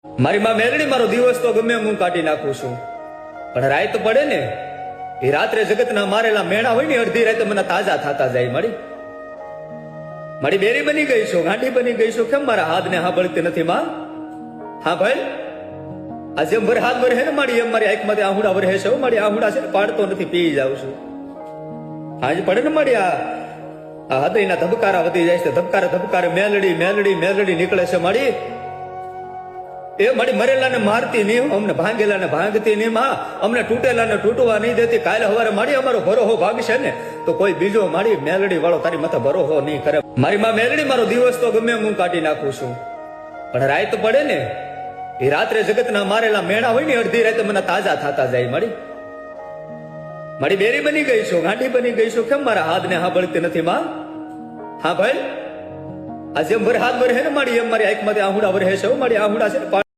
મારી માં મેલડી મારો દિવસ તો ગમે હું કાઢી નાખું છું, પણ રાત પડે ને એ રાત્રે જગતના મારેલા મેણા હોય ને અડધી રાતે મને તાજા થતા જાય. મારી બેરી બની ગઈ છો, ગાંડી બની ગઈ છો, કેમ મારા હાથ ને સાંભળતી નથી માં? હા ભાઈ, આ જેમ ભરે હાથ ભરે ને મારી એમ મારી આંખમાંથી આહુડા ભરે છે. મારી આહુડા છે ને પાડતો નથી, પી જાઉં છું. હાજ પડે ને મારી આ હૃદયના ધબકારા વધી જાય છે. ધબકારે ધબકારે મેલડી મેલડી મેલડી નીકળે છે. મારી એ મારી મરેલાને મારતી નહીં, અમને ભાંગેલાને ભાંગતી નહીં માં, અમને તૂટેલાને તૂટવા નહીં દેતી. કાલે સવારે મારી અમારો ભરોહો ભાગશે ને તો કોઈ બીજો મારી મેલડી વાળો તારી માથે ભરોહો નહીં કરે. મારી માં મેલડી મારો દિવસ તો ગમે હું કાઢી નાખું છું, પણ રાત પડે ને એ રાત્રે જગતના મારેલા મેણા હોય ને અડધી રાતે મને તાજા થતા જાય. મારી બેરી બની ગઈ છો, ગાંડી બની ગઈ છો, કેમ મારા હાથ ને સાંભળતી નથી માં? હા ભાઈ, આ જેમ ભરે હાથ ભરે ને મારી એમ મારી આંખમાંથી આહુડા ભરે છે. મારી આહુડા છે ને